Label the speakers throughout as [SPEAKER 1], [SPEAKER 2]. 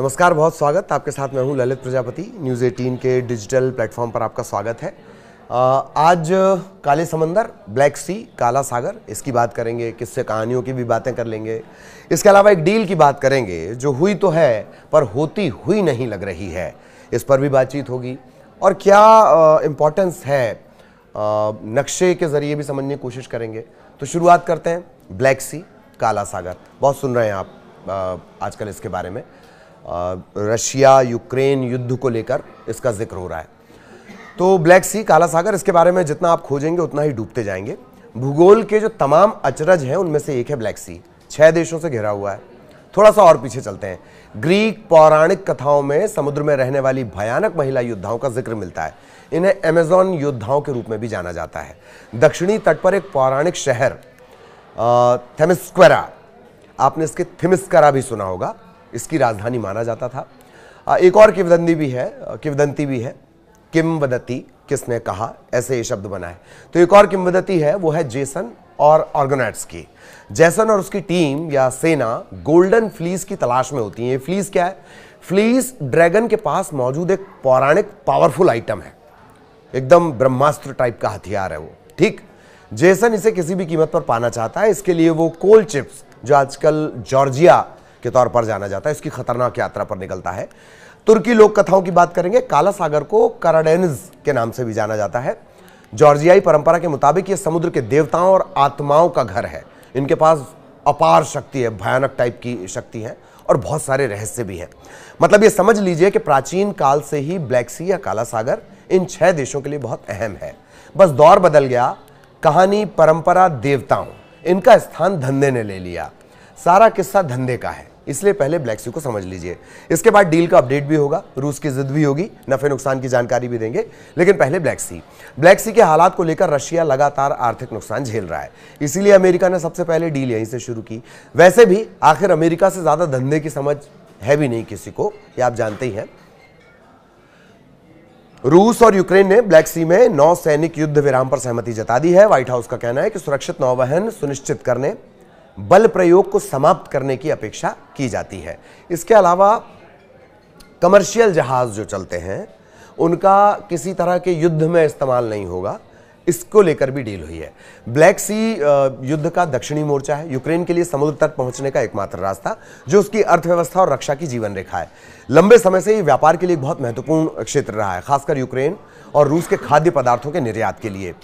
[SPEAKER 1] नमस्कार, बहुत स्वागत। आपके साथ मैं हूं ललित प्रजापति। न्यूज़ 18 के डिजिटल प्लेटफॉर्म पर आपका स्वागत है। आज काले समंदर, ब्लैक सी, काला सागर, इसकी बात करेंगे। किस्से कहानियों की भी बातें कर लेंगे। इसके अलावा एक डील की बात करेंगे जो हुई तो है पर होती हुई नहीं लग रही है, इस पर भी बातचीत होगी। और क्या इम्पोर्टेंस है नक्शे के जरिए भी समझने की कोशिश करेंगे। तो शुरुआत करते हैं। ब्लैक सी, काला सागर, बहुत सुन रहे हैं आप आजकल इसके बारे में। रशिया यूक्रेन युद्ध को लेकर इसका जिक्र हो रहा है। तो ब्लैक सी, काला सागर, इसके बारे में जितना आप खोजेंगे उतना ही डूबते जाएंगे। भूगोल के जो तमाम अचरज हैं उनमें से एक है ब्लैक सी। 6 देशों से घिरा हुआ है। थोड़ा सा और पीछे चलते हैं। ग्रीक पौराणिक कथाओं में समुद्र में रहने वाली भयानक महिला योद्धाओं का जिक्र मिलता है। इन्हें अमेजॉन योद्धाओं के रूप में भी जाना जाता है। दक्षिणी तट पर एक पौराणिक शहर थेमिस्क्वेरा, आपने इसके थिमिस्करा भी सुना होगा, इसकी राजधानी माना जाता था। एक और किंवदंती भी है। किंवदंती, किसने कहा, ऐसे ये शब्द बना है। तो एक और किंवदंती है, वो है जेसन और आर्गोनॉट्स की। जेसन और उसकी टीम या सेना गोल्डन फ्लीस की तलाश में होती है। ये फ्लीस क्या है? फ्लीस ड्रैगन के पास मौजूद एक पौराणिक पावरफुल आइटम है। एकदम ब्रह्मास्त्र टाइप का हथियार है वो, ठीक। जेसन इसे किसी भी कीमत पर पाना चाहता है। इसके लिए वो कोल चिप्स, जो आजकल जॉर्जिया के तौर पर जाना जाता है, इसकी खतरनाक यात्रा पर निकलता है। तुर्की लोक कथाओं की बात करेंगे। काला सागर को कराडेनिज के नाम से भी जाना जाता है। जॉर्जियाई परंपरा के मुताबिक ये समुद्र के देवताओं और आत्माओं का घर है। इनके पास अपार शक्ति है, भयानक टाइप की शक्ति है और बहुत सारे रहस्य भी हैं। मतलब ये समझ लीजिए कि प्राचीन काल से ही ब्लैक सी या काला सागर इन 6 देशों के लिए बहुत अहम है। बस दौर बदल गया। कहानी, परंपरा, देवताओं, इनका स्थान धंधे ने ले लिया। सारा किस्सा धंधे का है, इसलिए पहले ब्लैक सी को समझ लीजिए। इसके बाद डील का अपडेट भी होगा, रूस की जिद भी होगी, नफे नुकसान की जानकारी भी देंगे। लेकिन पहले ब्लैक सी। ब्लैक सी के हालात को लेकर रशिया लगातार आर्थिक नुकसान झेल रहा है। इसीलिए अमेरिका ने सबसे पहले डील यहीं से शुरू की। वैसे भी आखिर अमेरिका से ज्यादा धंधे की समझ है भी नहीं किसी को, ये आप जानते ही हैं। रूस और यूक्रेन ने ब्लैक सी में नौसैनिक युद्ध विराम पर सहमति जता दी है। व्हाइट हाउस का कहना है कि सुरक्षित नौवहन सुनिश्चित करने, बल प्रयोग को समाप्त करने की अपेक्षा की जाती है। इसके अलावा कमर्शियल जहाज जो चलते हैं उनका किसी तरह के युद्ध में इस्तेमाल नहीं होगा, इसको लेकर भी डील हुई है। ब्लैक सी युद्ध का दक्षिणी मोर्चा है, यूक्रेन के लिए समुद्र तक पहुंचने का एकमात्र रास्ता, जो उसकी अर्थव्यवस्था और रक्षा की जीवन रेखा है। लंबे समय से ये व्यापार के लिए बहुत महत्वपूर्ण क्षेत्र रहा है, खासकर यूक्रेन और रूस के खाद्य पदार्थों के निर्यात के लिए।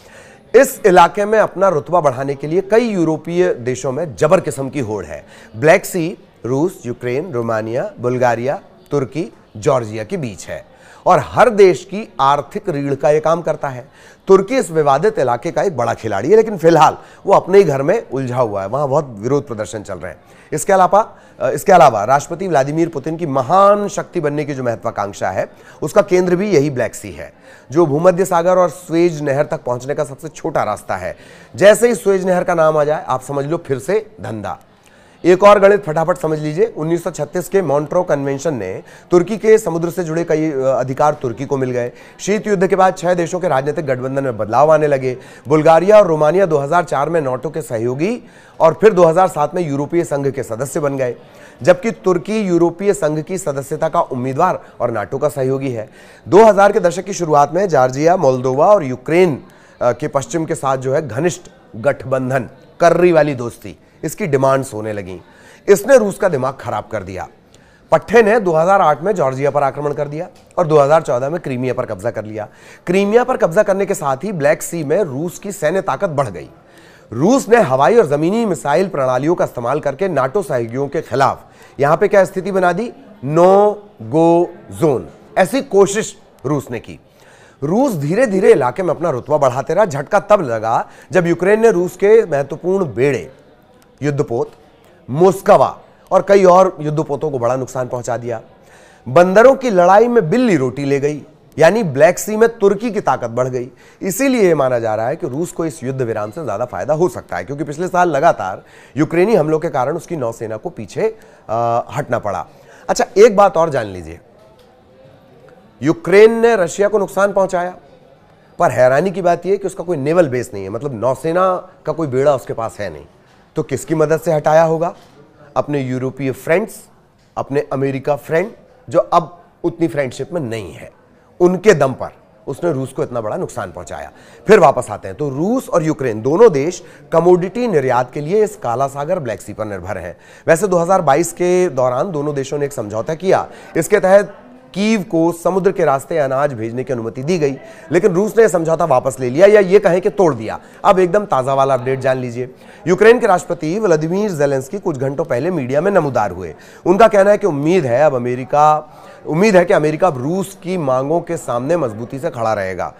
[SPEAKER 1] इस इलाके में अपना रुतबा बढ़ाने के लिए कई यूरोपीय देशों में जबर किस्म की होड़ है। ब्लैक सी रूस, यूक्रेन, रोमानिया, बुल्गारिया, तुर्की, जॉर्जिया के बीच है और हर देश की आर्थिक रीढ़ का यह काम करता है। तुर्की इस विवादित इलाके का एक बड़ा खिलाड़ी है, लेकिन फिलहाल वो अपने ही घर में उलझा हुआ है, वहां बहुत विरोध प्रदर्शन चल रहे हैं। इसके अलावा राष्ट्रपति व्लादिमीर पुतिन की महान शक्ति बनने की जो महत्वाकांक्षा है, उसका केंद्र भी यही ब्लैक सी है, जो भूमध्य सागर और स्वेज नहर तक पहुंचने का सबसे छोटा रास्ता है। जैसे ही स्वेज नहर का नाम आ जाए, आप समझ लो फिर से धंधा। एक और गणित फटाफट समझ लीजिए। 1936 के मॉन्ट्रो कन्वेंशन ने तुर्की के समुद्र से जुड़े कई अधिकार तुर्की को मिल गए। शीत युद्ध के बाद 6 देशों के राजनीतिक गठबंधन में बदलाव आने लगे। बुल्गारिया और रोमानिया 2004 में नाटो के सहयोगी और फिर 2007 में यूरोपीय संघ के सदस्य बन गए, जबकि तुर्की यूरोपीय संघ की सदस्यता का उम्मीदवार और नाटो का सहयोगी है। 2000 के दशक की शुरुआत में जॉर्जिया, मोल्दोवा और यूक्रेन के पश्चिम के साथ जो है घनिष्ठ गठबंधन, कर्री वाली दोस्ती, इसकी डिमांड्स होने लगी। इसने रूस का दिमाग खराब कर दिया। पट्टे ने 2008 में जॉर्जिया पर आक्रमण कर दिया और 2014 में क्रीमिया पर कब्जा कर लिया। क्रीमिया पर कब्जा करने के साथ ही ब्लैक सी में रूस की सैन्य ताकत बढ़ गई। रूस ने हवाई और जमीनी मिसाइल प्रणालियों का इस्तेमाल करके नाटो सहयोगियों के खिलाफ यहां पे क्या स्थिति बना दी? नो गो जोन। ऐसी कोशिश रूस ने की। रूस धीरे धीरे इलाके में अपना रुतबा बढ़ाते रहा। झटका तब लगा जब यूक्रेन ने रूस के महत्वपूर्ण बेड़े, युद्धपोत, मोस्कवा और कई और युद्धपोतों को बड़ा नुकसान पहुंचा दिया। बंदरों की लड़ाई में बिल्ली रोटी ले गई, यानी ब्लैक सी में तुर्की की ताकत बढ़ गई। इसीलिए यह माना जा रहा है कि रूस को इस युद्ध विराम से ज्यादा फायदा हो सकता है, क्योंकि पिछले साल लगातार यूक्रेनी हमलों के कारण उसकी नौसेना को पीछे हटना पड़ा। अच्छा, एक बात और जान लीजिए, यूक्रेन ने रशिया को नुकसान पहुंचाया, पर हैरानी की बात यह है कि उसका कोई नेवल बेस नहीं है, मतलब नौसेना का कोई बेड़ा उसके पास है नहीं। तो किसकी मदद से हटाया होगा? अपने यूरोपीय फ्रेंड्स, अपने अमेरिका फ्रेंड जो अब उतनी फ्रेंडशिप में नहीं है, उनके दम पर उसने रूस को इतना बड़ा नुकसान पहुंचाया। फिर वापस आते हैं तो रूस और यूक्रेन दोनों देश कमोडिटी निर्यात के लिए इस काला सागर ब्लैक सी पर निर्भर हैं। वैसे 2022 के दौरान दोनों देशों ने एक समझौता किया, इसके तहत कीव को समुद्र के रास्ते अनाज भेजने की अनुमति दी गई, लेकिन रूस ने यह समझौता वापस ले लिया, या ये कहें कि तोड़ दिया। अब एकदम ताजा वाला अपडेट जान लीजिए। यूक्रेन के राष्ट्रपति व्लादिमीर ज़ेलेंस्की कुछ घंटों पहले मीडिया में नमूदार हुए। उनका कहना है कि उम्मीद है कि अमेरिका अब रूस की मांगों के सामने मजबूती से खड़ा रहेगा।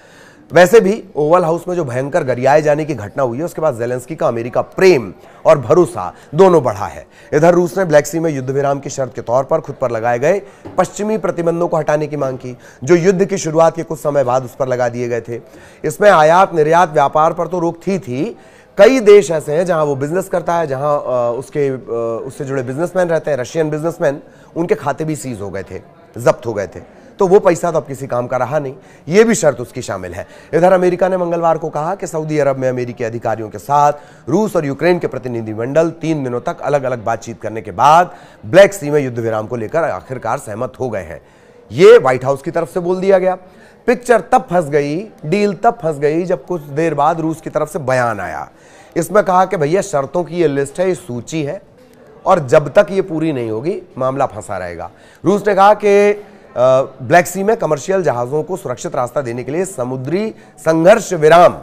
[SPEAKER 1] वैसे भी ओवल हाउस में जो भयंकर गरियाए जाने की घटना हुई है, उसके बाद ज़ेलेंस्की का अमेरिका प्रेम और भरोसा दोनों बढ़ा है। इधर रूस ने ब्लैक सी में युद्ध विराम की शर्त के तौर पर खुद पर लगाए गए पश्चिमी प्रतिबंधों को हटाने की मांग की, जो युद्ध की शुरुआत के कुछ समय बाद उस पर लगा दिए गए थे। इसमें आयात निर्यात व्यापार पर तो रोक थी। कई देश ऐसे हैं जहां वो बिजनेस करता है, जहां उससे जुड़े बिजनेसमैन रहते हैं, रशियन बिजनेसमैन, उनके खाते भी सीज हो गए थे, जब्त हो गए थे, तो वो पैसा तो अब किसी काम का रहा नहीं। ये भी शर्त उसकी शामिल है। इधर अमेरिका ने मंगलवार को कहा कि सऊदी अरब में अमेरिकी अधिकारियों के साथ रूस और यूक्रेन के प्रतिनिधिमंडल 3 दिनों तक अलग अलग बातचीत करने के बाद ब्लैक सी में युद्ध विराम को लेकर आखिरकार सहमत हो गए हैं। ये व्हाइट हाउस की तरफ से बोल दिया गया। पिक्चर तब फंस गई, डील तब फंस गई जब कुछ देर बाद रूस की तरफ से बयान आया। इसमें कहा कि भैया शर्तों की ये लिस्ट है, ये सूची है, और जब तक ये पूरी नहीं होगी मामला फंसा रहेगा। रूस ने कहा कि ब्लैक सी में कमर्शियल जहाजों को सुरक्षित रास्ता देने के लिए समुद्री संघर्ष विराम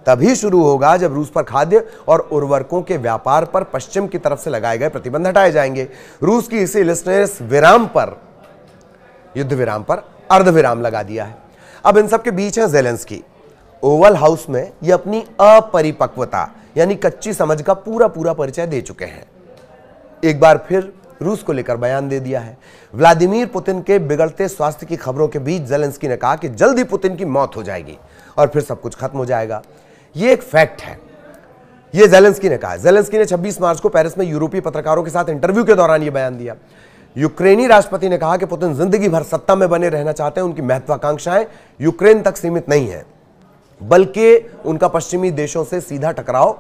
[SPEAKER 1] तभी शुरू होगा जब रूस पर खाद्य और उर्वरकों के व्यापार पर पश्चिम की तरफ से लगाए गए प्रतिबंध हटाए जाएंगे। रूस की इसी लिस्ट ने इस युद्ध विराम पर अर्धविराम लगा दिया है। अब इन सब के बीच है ज़ेलेंस्की। ओवल हाउस में ये अपनी अपरिपक्वता यानी कच्ची समझ का पूरा परिचय दे चुके हैं। एक बार फिर रूस को लेकर बयान दे दिया है। व्लादिमीर पुतिन के बिगड़ते स्वास्थ्य की खबरों के बीच ज़ेलेंस्की ने कहा कि जल्द ही पुतिन की मौत हो जाएगी और फिर सब कुछ खत्म हो जाएगा। ये एक फैक्ट है, ये ज़ेलेंस्की ने कहा। ज़ेलेंस्की ने 26 मार्च को पेरिस में यूरोपीय पत्रकारों के साथ इंटरव्यू के दौरान यह बयान दिया। यूक्रेनी राष्ट्रपति ने कहा कि पुतिन जिंदगी भर सत्ता में बने रहना चाहते हैं। उनकी महत्वाकांक्षाएं यूक्रेन तक सीमित नहीं है, बल्कि उनका पश्चिमी देशों से सीधा टकराव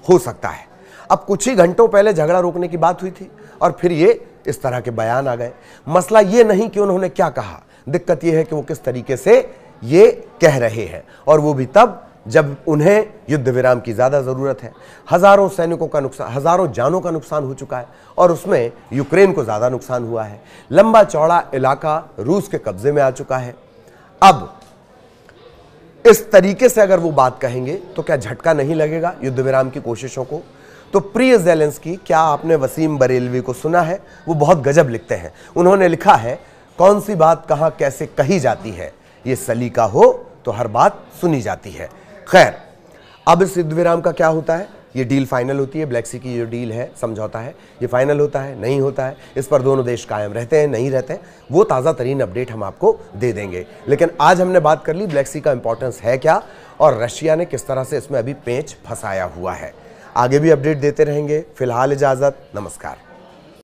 [SPEAKER 1] हो सकता है। अब कुछ ही घंटों पहले झगड़ा रोकने की बात हुई थी और फिर ये इस तरह के बयान आ गए। मसला ये नहीं कि उन्होंने क्या कहा, दिक्कत यह है कि वो किस तरीके से ये कह रहे हैं, और वो भी तब जब उन्हें युद्ध विराम की ज्यादा जरूरत है। हजारों सैनिकों का नुकसान, हजारों जानों का नुकसान हो चुका है और उसमें यूक्रेन को ज्यादा नुकसान हुआ है। लंबा चौड़ा इलाका रूस के कब्जे में आ चुका है। अब इस तरीके से अगर वो बात कहेंगे तो क्या झटका नहीं लगेगा युद्ध विराम की कोशिशों को? तो प्रिय ज़ेलेंस्की, क्या आपने वसीम बरेलवी को सुना है? वो बहुत गजब लिखते हैं। उन्होंने लिखा है, कौन सी बात कहां कैसे कही जाती है, ये सलीका हो तो हर बात सुनी जाती है। खैर, अब इस युद्ध विराम का क्या होता है? ये डील फाइनल होती है। ब्लैक सी की जो डील है, समझौता है, ये फाइनल होता है, नहीं होता है, इस पर दोनों देश कायम रहते हैं, नहीं रहते हैं, वो ताज़ा तरीन अपडेट हम आपको दे देंगे। लेकिन आज हमने बात कर ली ब्लैक सी का इंपॉर्टेंस है क्या और रशिया ने किस तरह से इसमें अभी पेंच फंसाया हुआ है। आगे भी अपडेट देते रहेंगे। फिलहाल इजाज़त, नमस्कार।